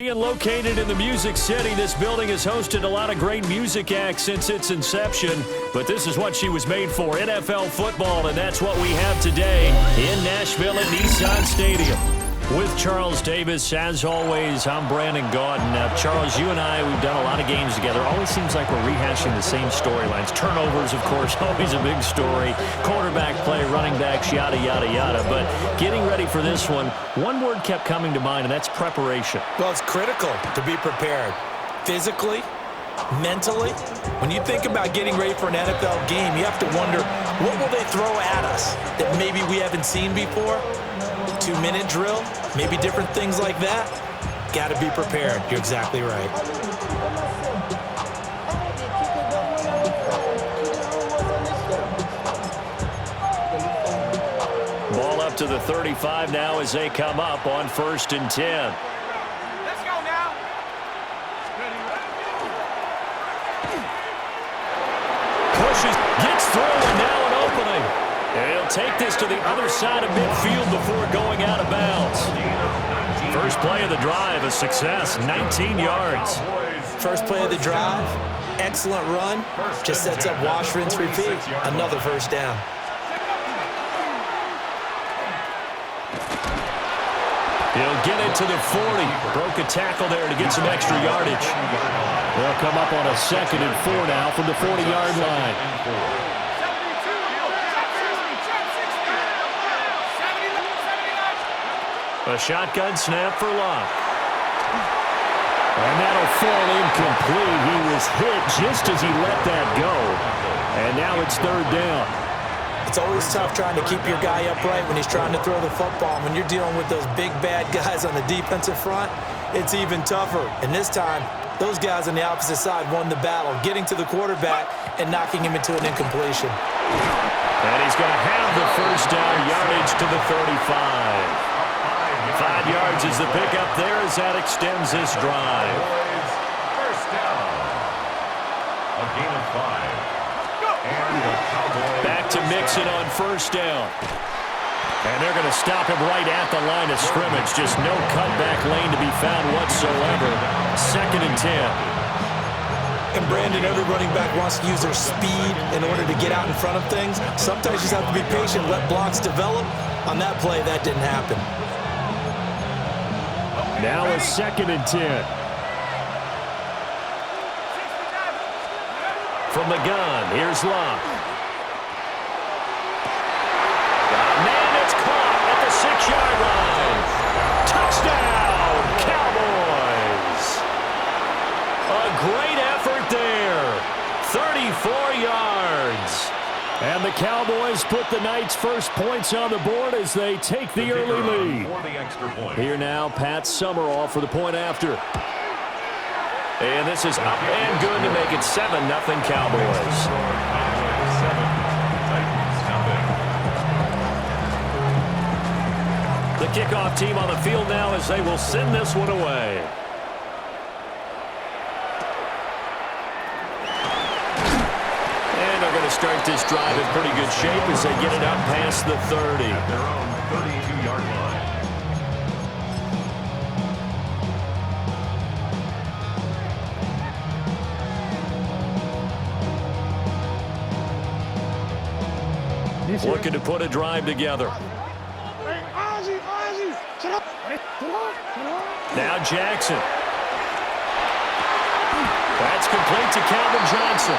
Being located in the Music City, this building has hosted a lot of great music acts since its inception, but this is what she was made for, NFL football, and that's what we have today in Nashville at Nissan Stadium. With Charles Davis, as always, I'm Brandon Gaudin. Charles, you and I, we've done a lot of games together. Always seems like we're rehashing the same storylines. Turnovers, of course, always a big story. Quarterback play, running backs, yada, yada, yada. But getting ready for this one word kept coming to mind, and that's preparation. Well, it's critical to be prepared. Physically, mentally. When you think about getting ready for an NFL game, you have to wonder, what will they throw at us that maybe we haven't seen before? 2-minute drill, maybe different things like that. Got to be prepared. You're exactly right. Ball up to the 35 now as they come up on 1st and 10. Let's go now. Pushes, gets through, and now an opening. And he'll take this to the other side of midfield before going out of bounds. First play of the drive, a success, 19 yards. First play of the drive, excellent run. Just sets up wash, rinse, repeat. Another first down. He'll get it to the 40. Broke a tackle there to get some extra yardage. They'll come up on a 2nd and 4 now from the 40-yard line. A shotgun snap for Locke. And that'll fall incomplete. He was hit just as he let that go. And now it's 3rd down. It's always tough trying to keep your guy upright when he's trying to throw the football. When you're dealing with those big, bad guys on the defensive front, it's even tougher. And this time, those guys on the opposite side won the battle, getting to the quarterback and knocking him into an incompletion. And he's going to have the first down, yardage to the 35. 5 yards is the pickup there as that extends this drive. First down. A gain of 5. And the Cowboys back to Mixon on 1st down. And they're going to stop him right at the line of scrimmage. Just no cutback lane to be found whatsoever. 2nd and 10. And Brandon, every running back wants to use their speed in order to get out in front of things. Sometimes you just have to be patient, let blocks develop. On that play, that didn't happen. Now a 2nd and 10. From the gun, here's Locke. Man, it's caught at the 6-yard line. Touchdown, Cowboys. A great effort there. 34 yards. And the Cowboys put the night's first points on the board as they take the early lead. Here now, Pat Summerall for the point after. And this is up and good to make it 7-0 Cowboys. The kickoff team on the field now as they will send this one away. Start this drive in pretty good shape as they get it up past the 30. At their own 32-yard line. Looking to put a drive together. Now Jackson. That's complete to Calvin Johnson.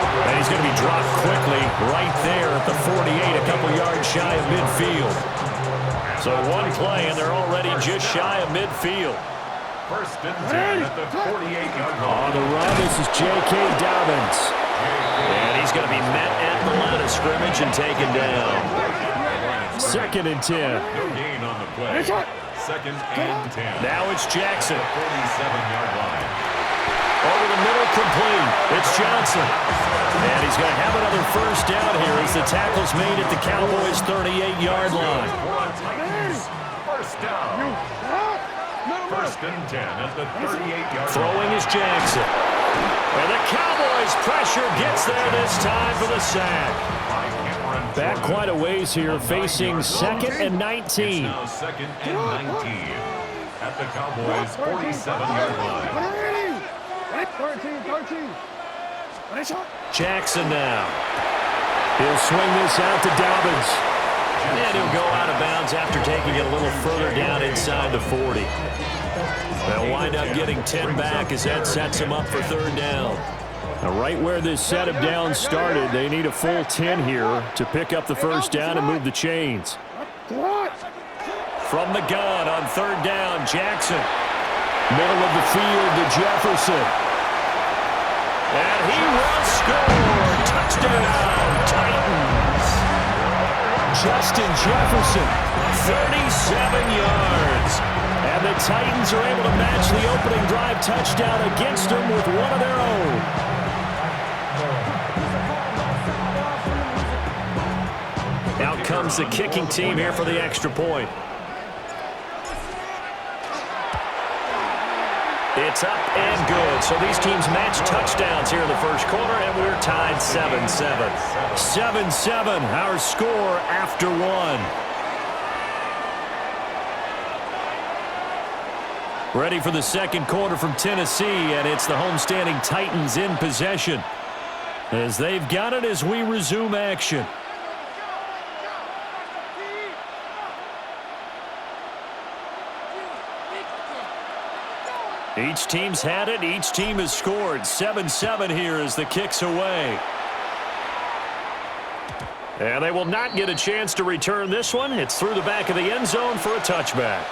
And he's going to be dropped quickly right there at the 48, a couple yards shy of midfield. So one play, and they're already just shy of midfield. 1st and 10 at the 48-yard line. On the run, this is J.K. Dobbins. And he's going to be met at the line of scrimmage and taken down. 2nd and 10. No gain on the play. 2nd and 10. Now it's Jackson. 47-yard line. Over the middle, complete. It's Johnson. And he's going to have another first down here as the tackle's made at the Cowboys' 38-yard line. First down. 1st and 10 at the 38-yard line. Throwing is Jackson. And the Cowboys' pressure gets there this time for the sack. Back quite a ways here, facing 2nd and 19. It's now 2nd and 19. at the Cowboys' 47-yard line. 13. Jackson now. He'll swing this out to Dobbins. And he'll go out of bounds after taking it a little further down inside the 40. They'll wind up getting 10 back as that sets them up for third down. Now, right where this set of downs started, they need a full 10 here to pick up the first down and move the chains. From the gun on third down, Jackson. Middle of the field to Jefferson. And he will score. Touchdown, Titans. Justin Jefferson, 37 yards. And the Titans are able to match the opening drive touchdown against them with one of their own. Out comes the kicking team here for the extra point. It's up and good. So these teams match touchdowns here in the first quarter, and we're tied 7-7. 7-7, our score after one. Ready for the second quarter from Tennessee, and it's the homestanding Titans in possession as they've got it as we resume action. Each team's had it. Each team has scored. 7-7 here as the kick's away. And they will not get a chance to return this one. It's through the back of the end zone for a touchback.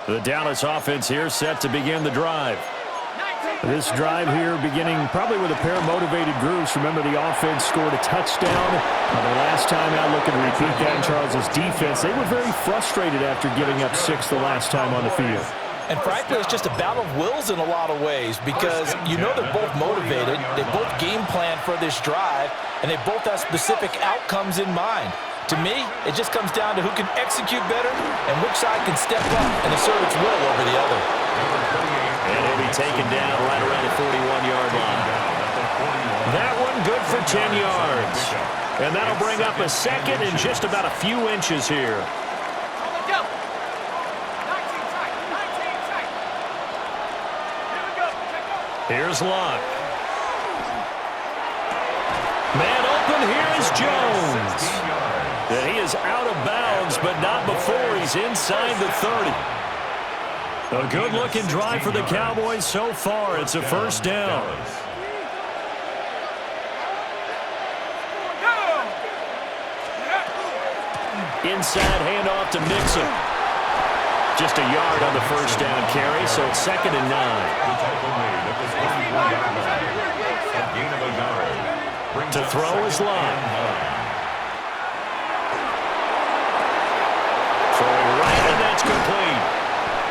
The Dallas offense here set to begin the drive. This drive here beginning probably with a pair of motivated groups. Remember, the offense scored a touchdown the last time out. Looking to repeat that in Charles' defense. They were very frustrated after giving up 6 the last time on the field. And frankly, it's just a battle of wills in a lot of ways because you know they're both motivated. They both game plan for this drive, and they both have specific outcomes in mind. To me, it just comes down to who can execute better and which side can step up and assert its will over the other. And he'll be taken down right around the 41-yard line. That one good for 10 yards. And that'll bring up a second and just about a few inches here. Here's Locke. Man open, here is Jones. And he is out of bounds, but not before he's inside the 30. A good-looking drive for the Cowboys so far. It's a first down. Inside handoff to Mixon. Just a yard on the first down carry, so it's 2nd and 9. To throw is Locke. Throwing right, and that's complete.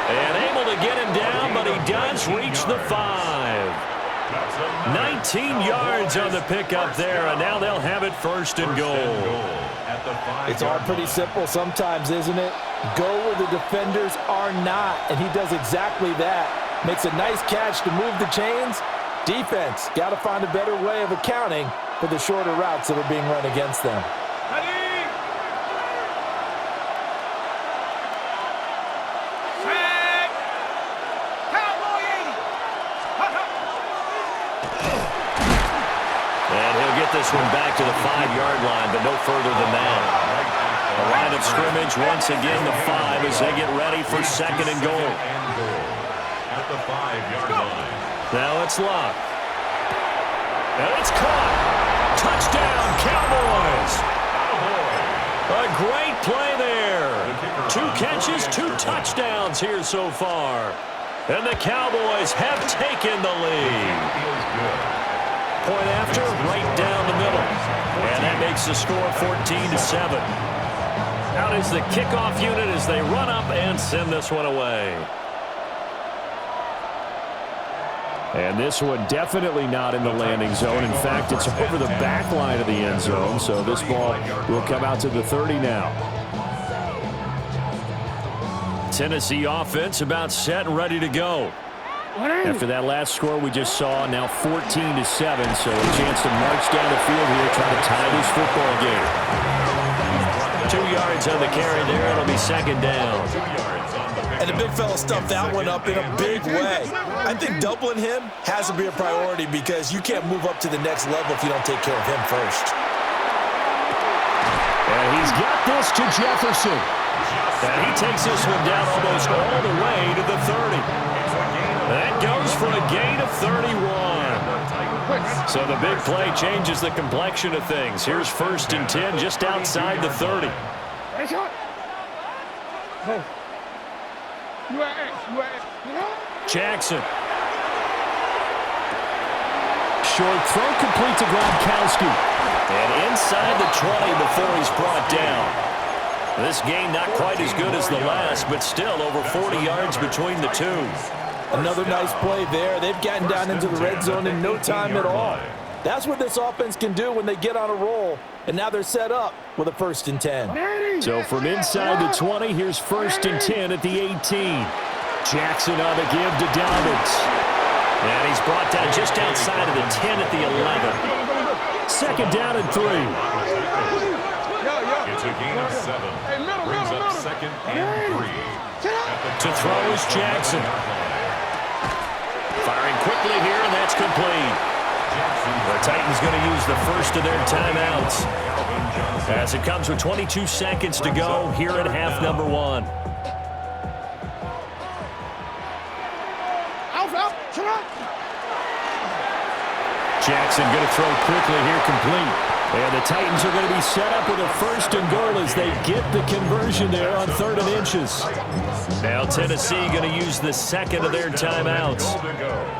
And able to get him down, but he does reach the 5. 19 yards on the pickup there, and now they'll have it 1st and goal. It's all pretty simple sometimes, isn't it? Go where the defenders are not, and he does exactly that. Makes a nice catch to move the chains. Defense, got to find a better way of accounting for the shorter routes that are being run against them. This one back to the 5-yard line, but no further than that. A line of scrimmage once again, the 5 as they get ready for 2nd and goal. At the 5-yard line. Now it's Locke. And it's caught. Touchdown, Cowboys. A great play there. 2 catches, 2 touchdowns here so far. And the Cowboys have taken the lead. Point after, right down the middle. And that makes the score 14-7. Out is the kickoff unit as they run up and send this one away. And this one definitely not in the landing zone. In fact, it's over the back line of the end zone. So this ball will come out to the 30 now. Tennessee offense about set and ready to go. After that last score we just saw, now 14-7, so a chance to march down the field here, trying to tie this football game. 2 yards on the carry there. It'll be second down. And the big fella stuffed that one up in a big way. I think doubling him has to be a priority because you can't move up to the next level if you don't take care of him first. And he's got this to Jefferson. And he takes this one down almost all the way to the 30. That goes for a gain of 31. So the big play changes the complexion of things. Here's 1st and 10 just outside the 30. Jackson. Short throw complete to Gronkowski. And inside the 20 before he's brought down. This game not quite as good as the last, but still over 40 yards between the two. Another nice play there. They've gotten down into the red zone in no time at all. That's what this offense can do when they get on a roll. And now they're set up with a 1st and 10. So from inside the 20, here's 1st and 10 at the 18. Jackson on the give to Dobbins. And he's brought down just outside of the 10 at the 11. Second down and 3. It's a gain of 7. Brings up 2nd and 3. To throw is Jackson. Firing quickly here, and that's complete. The Titans going to use the first of their timeouts as it comes with 22 seconds to go here at half number 1. Jackson going to throw quickly here, complete. And the Titans are going to be set up with a 1st and goal as they get the conversion there on 3rd and inches. Now Tennessee going to use the second of their timeouts.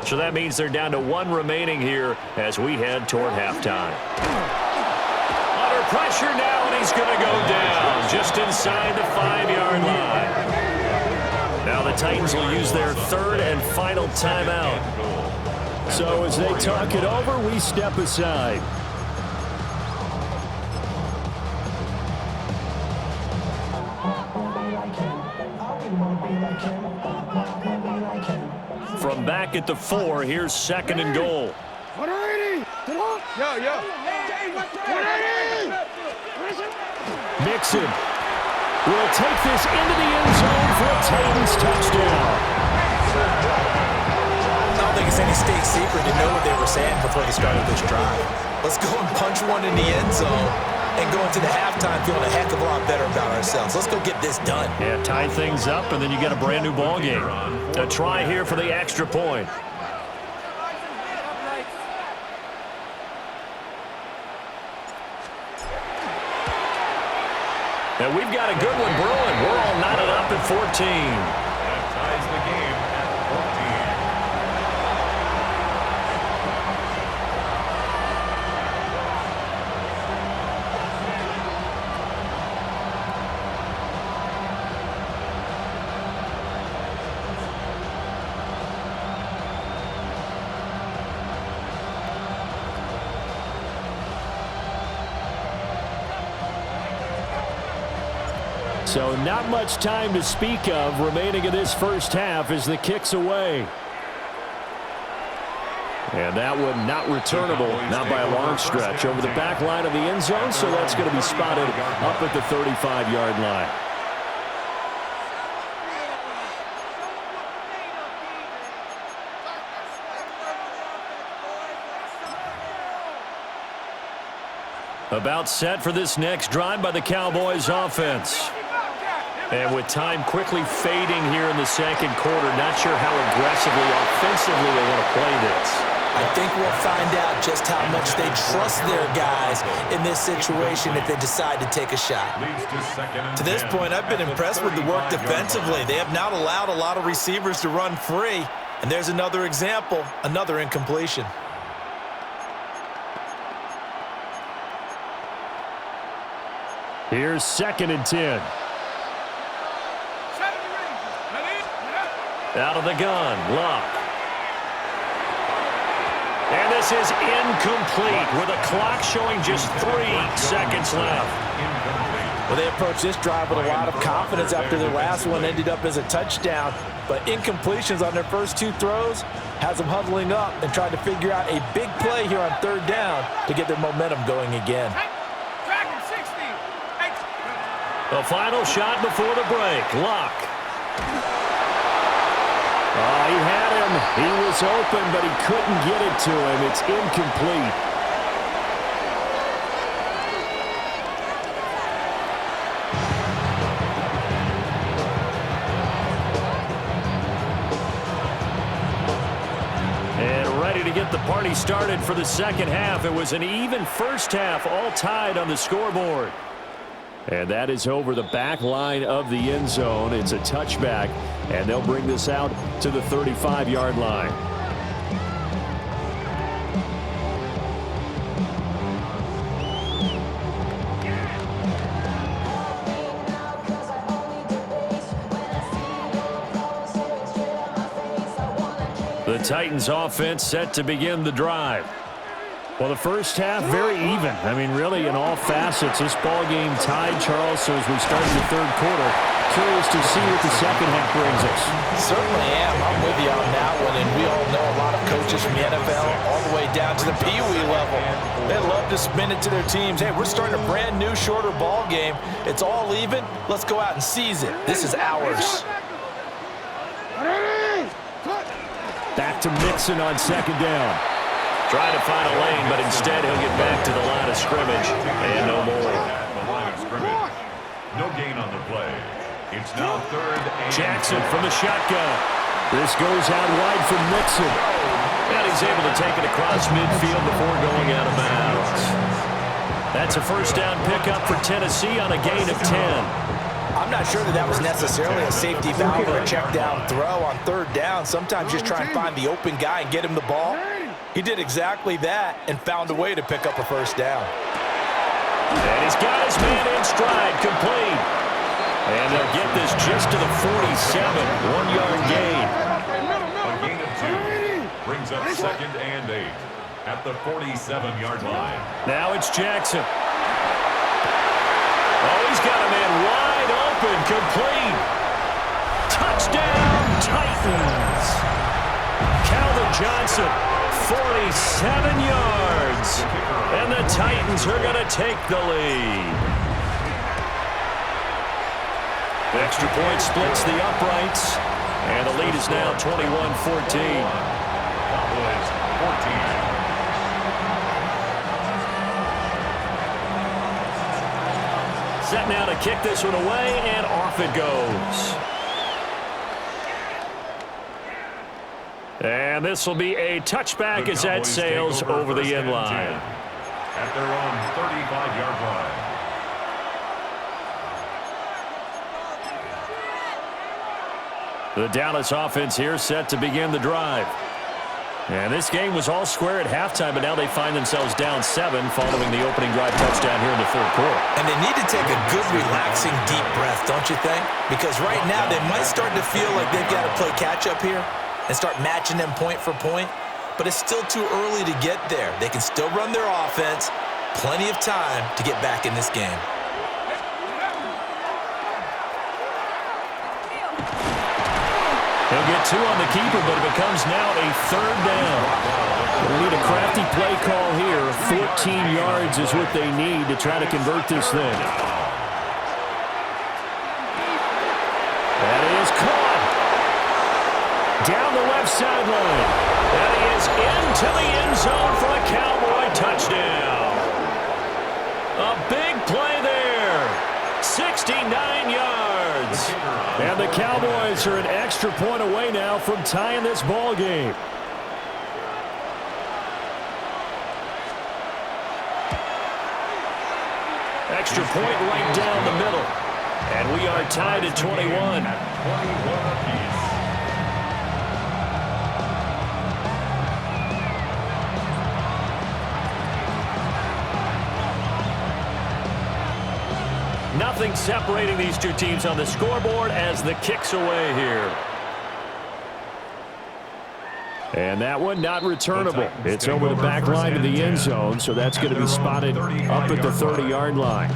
So that means they're down to 1 remaining here as we head toward halftime. Under pressure now, and he's going to go down just inside the 5-yard line. Now the Titans will use their 3rd and final timeout. So as they talk it over, we step aside. From back at the 4, here's 2nd and goal. 180. Mixon will take this into the end zone for a Titans touchdown. I don't think it's any state secret to know what they were saying before they started this drive. Let's go and punch one in the end zone and go into the halftime feeling a heck of a lot better about ourselves. Let's go get this done. Yeah, tie things up, and then you get a brand new ball game. A try here for the extra point. And we've got a good one brewing. We're all knotted up at 14. That ties the game at 14. So not much time to speak of remaining in this first half as the kick's away. And that one not returnable, not by a long stretch, over the back line of the end zone, so that's going to be spotted up at the 35-yard line. About set for this next drive by the Cowboys offense. And with time quickly fading here in the second quarter, not sure how aggressively, offensively they want to play this. I think we'll find out just how much they trust their guys in this situation if they decide to take a shot. To this point, I've been impressed with the work defensively. They have not allowed a lot of receivers to run free. And there's another example, another incompletion. Here's 2nd and 10. Out of the gun, Luck. And this is incomplete with a clock showing just 3 seconds left. Well, they approached this drive with a lot of confidence after their last one ended up as a touchdown. But incompletions on their first two throws has them huddling up and trying to figure out a big play here on third down to get their momentum going again. The final shot before the break. Luck. Oh, he had him. He was open, but he couldn't get it to him. It's incomplete. Get the party started for the second half. It was an even first half, all tied on the scoreboard. And that is over the back line of the end zone. It's a touchback, and they'll bring this out to the 35-yard line. The Titans offense set to begin the drive. Well, the first half, very even. I mean, really, in all facets, this ball game tied, Charles. So as we start the third quarter, curious to see what the second half brings us. Certainly am. I'm with you on that one. And we all know a lot of coaches from the NFL all the way down to the Pee Wee level. They love to spin it to their teams. Hey, we're starting a brand new, shorter ball game. It's all even. Let's go out and seize it. This is ours. Back to Mixon on second down. Trying to find a lane, but instead he'll get back to the line of scrimmage. And no more. The line of scrimmage. No gain on the play. It's now third and Jackson from the shotgun. This goes out wide for Mixon. And he's able to take it across midfield before going out of bounds. That's a first down pickup for Tennessee on a gain of 10. I'm not sure that was necessarily a safety valve or a check down throw on third down. Sometimes just try and find the open guy and get him the ball. He did exactly that and found a way to pick up a first down. And he's got his man in stride, complete. And they'll get this just to the 47, 1-yard gain. a gain of 2 brings up second and 8 at the 47-yard line. Now it's Jackson. Oh, he's got a man wide open, complete. Touchdown, Titans. Calvin Johnson, 47 yards. And the Titans are going to take the lead. The extra point splits the uprights. And the lead is now 21-14. Cowboys 14. Set now to kick this one away, and off it goes. And this will be a touchback as that sails over the end line. At their own 35-yard line. The Dallas offense here set to begin the drive. And this game was all square at halftime, but now they find themselves down 7 following the opening drive touchdown here in the third quarter. And they need to take a good, relaxing, deep breath, don't you think? Because right now they might start to feel like they've got to play catch-up here and start matching them point for point. But it's still too early to get there. They can still run their offense. Plenty of time to get back in this game. He'll get 2 on the keeper, but it becomes now a third down. They need a crafty play call here. 14 yards is what they need to try to convert this thing. That is caught. Down the left sideline. And he is into the end zone for a Cowboy touchdown. A big play there. 69 yards. And the Cowboys are an extra point away now from tying this ball game. Extra point right down the middle. And we are tied at 21. 21 apiece. Nothing separating these two teams on the scoreboard as the kick's away here. And that one not returnable. It's over the back line of the end zone, so that's going to be spotted up at the 30-yard line.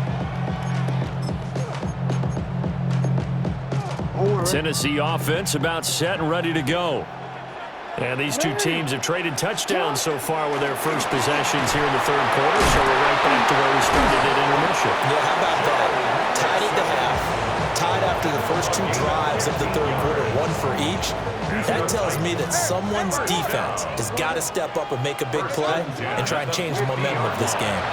Tennessee offense about set and ready to go. And these two teams have traded touchdowns so far with their first possessions here in the third quarter, so we're right back to where we started at intermission. Yeah, how about that? Tied at the half, tied after the first two drives of the third quarter, one for each. That tells me that someone's defense has got to step up and make a big play and try and change the momentum of this game.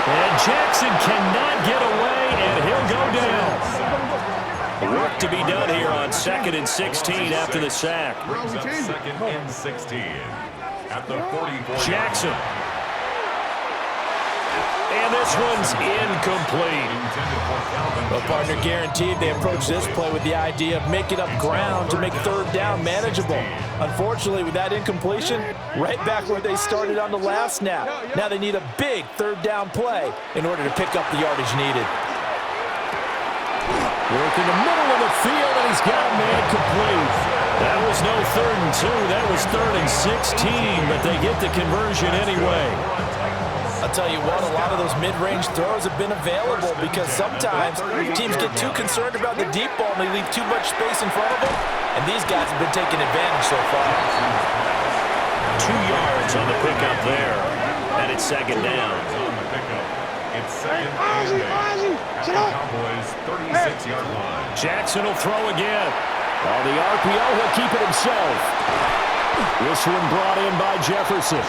And Jackson cannot get away, and he'll go down. Work to be done here on 2nd and 16 after the sack. Brings up 2nd and 16 at the 44. Jackson. And this one's incomplete. Well, partner, guaranteed they approach this play with the idea of making up ground to make third down manageable. Unfortunately, with that incompletion, right back where they started on the last snap. Now they need a big third down play in order to pick up the yardage needed. Work in the middle of the field, and he's got a man complete. That was no 3rd and 2. That was 3rd and 16, but they get the conversion anyway. I'll tell you what, a lot of those mid-range throws have been available because sometimes teams get too concerned about the deep ball and they leave too much space in front of them, and these guys have been taking advantage so far. 2 yards on the pickup there, and it's 2nd down. It's 2nd and 8 at the Cowboys' 36-yard line. Jackson will throw again. On the RPO, he'll keep it himself. This one brought in by Jefferson.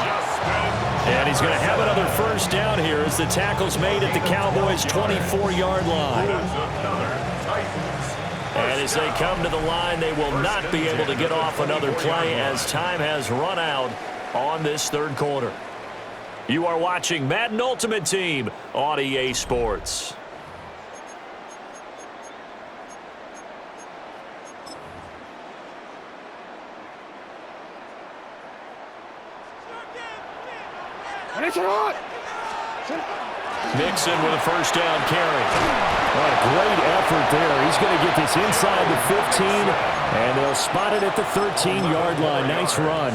And he's going to have another first down here as the tackle's made at the Cowboys' 24-yard line. And as they come to the line, they will not be able to get off another play as time has run out on this third quarter. You are watching Madden Ultimate Team on EA Sports. Mixon with a first down carry. What a great effort there. He's going to get this inside the 15, and they'll spot it at the 13-yard line. Nice run.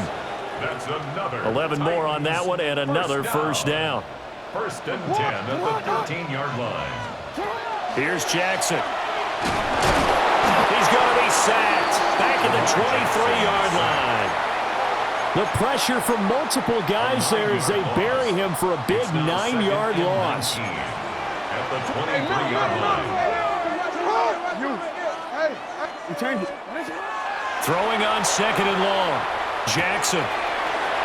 That's another 11 more on that one, and another first down. 1st and 10 at the 13-yard line. Here's Jackson. He's going to be sacked back at the 23-yard line. The pressure from multiple guys there as they bury him for a big 9-yard loss. At the 23-yard line. Throwing on 2nd and long. Jackson.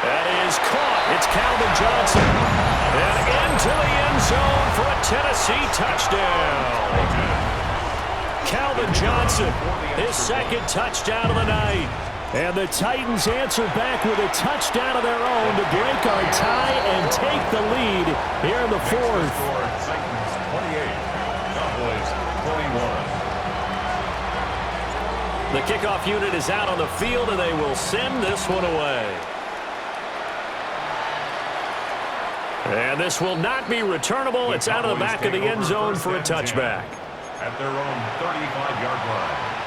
That is caught. It's Calvin Johnson. And into the end zone for a Tennessee touchdown. Calvin Johnson, his 2nd touchdown of the night. And the Titans answer back with a touchdown of their own to break our tie and take the lead here in the 4th. Titans 28, Cowboys 21. The kickoff unit is out on the field, and they will send this one away. And this will not be returnable. It's out of the back of the end zone for a touchback. At their own 35-yard line.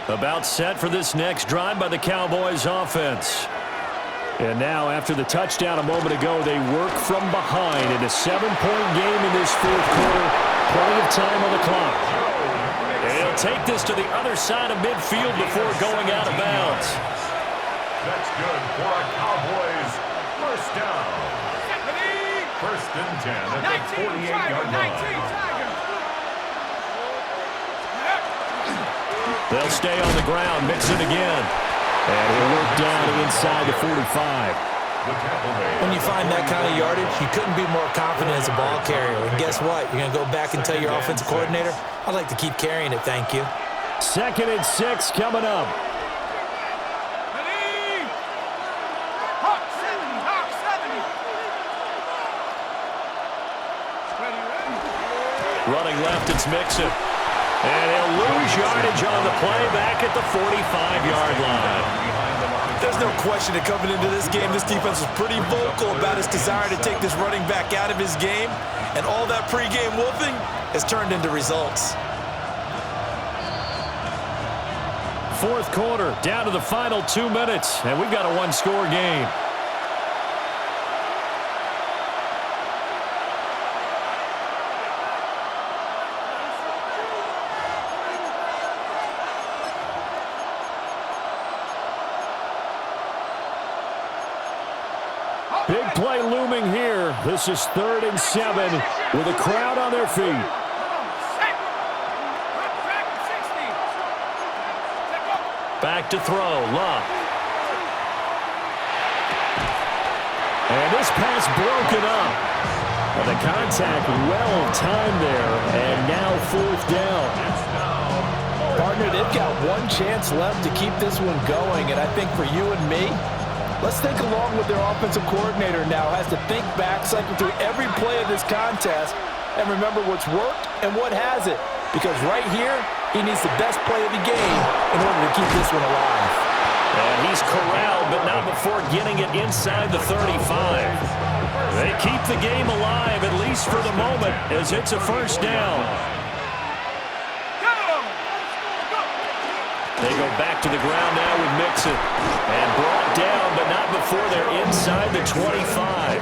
About set for this next drive by the Cowboys offense. And now, after the touchdown a moment ago, they work from behind in a 7-point game in this 4th quarter. Plenty of time on the clock. And he'll take this to the other side of midfield before going out of bounds. That's good for a Cowboys first down. 1st and 10 at the 48-yard line. They'll stay on the ground, mix it again. And he'll work down inside the 45. When you find that kind of yardage, you couldn't be more confident as a ball carrier. And guess what? You're going to go back and tell your offensive coordinator, I'd like to keep carrying it, thank you. 2nd and 6 coming up. Running left, it's Mixon. And he'll lose yardage on the play back at the 45-yard line. There's no question that coming into this game, this defense was pretty vocal about its desire to take this running back out of his game. And all that pregame wolfing has turned into results. fourth quarter, down to the final 2 minutes, and we've got a one-score game. Big play looming here. This is 3rd and 7 with a crowd on their feet. Back to throw, Love. And this pass broken up. And the contact well-timed there, and now 4th down. Partner, they've got one chance left to keep this one going, and I think for you and me, let's think along with their offensive coordinator now. Has to think back, cycle through every play of this contest, and remember what's worked and what hasn't. Because right here, he needs the best play of the game in order to keep this one alive. And he's corralled, but not before getting it inside the 35. They keep the game alive, at least for the moment, as it's a 1st down. They go back to the ground now with Mixon. And brought down, but not before they're inside the 25.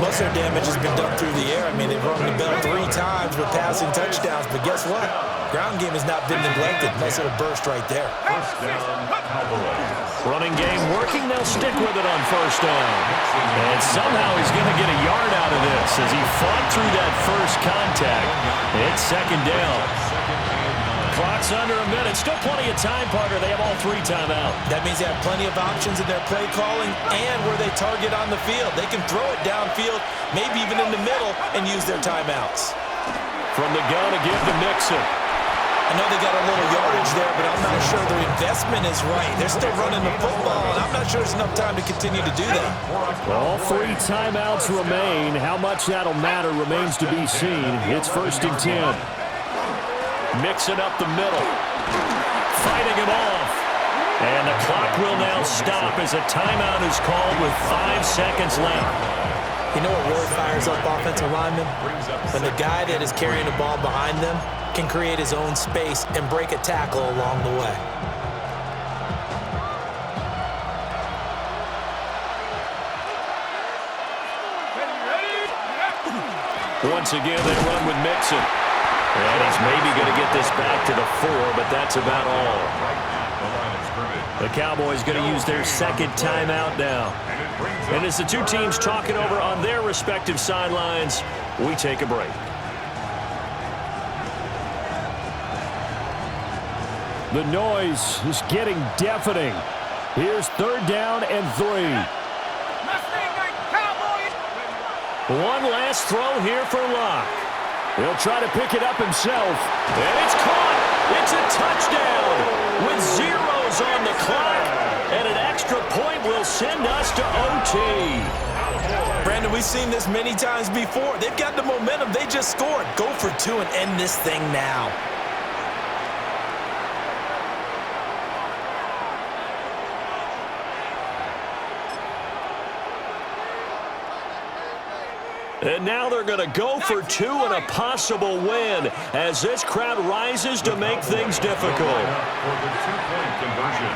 Most of their damage has been done through the air. I mean, they've rung the bell 3 times with passing touchdowns, but guess what? Ground game has not been neglected. Nice little burst right there. 1st down, Cowboys. Running game working. They'll stick with it on 1st down. And somehow he's going to get a yard out of this as he fought through that first contact. It's 2nd down. Clock's under a minute. Still plenty of time, partner. They have all 3 timeouts. That means they have plenty of options in their play calling and where they target on the field. They can throw it downfield, maybe even in the middle, and use their timeouts. From the gun to give to Mixon. I know they got a little yardage there, but I'm not sure their investment is right. They're still running the football, and I'm not sure there's enough time to continue to do that. All 3 timeouts remain. How much that'll matter remains to be seen. It's 1st and 10. Mixing up the middle. Fighting him off. And the clock will now stop as a timeout is called with 5 seconds left. You know what really fires up offensive linemen? When the guy that is carrying the ball behind them can create his own space and break a tackle along the way. Once again, they run with Mixon. And he's maybe going to get this back to the 4, but that's about all. The Cowboys going to use their 2nd timeout now. And as the 2 teams talking over on their respective sidelines, we take a break. The noise is getting deafening. Here's 3rd down and 3. One last throw here for Locke. He'll try to pick it up himself. And it's caught. It's a touchdown with zeros on the clock. And an extra point will send us to OT. Brandon, we've seen this many times before. They've got the momentum. They just scored. Go for 2 and end this thing now. And now they're going to go for 2 and a possible win as this crowd rises to make things difficult. For the 2-point conversion.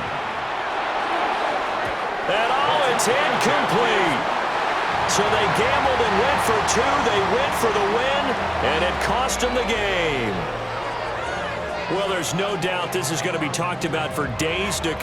And it's incomplete. So they gambled and went for 2. They went for the win, and it cost them the game. Well, there's no doubt this is going to be talked about for days to come.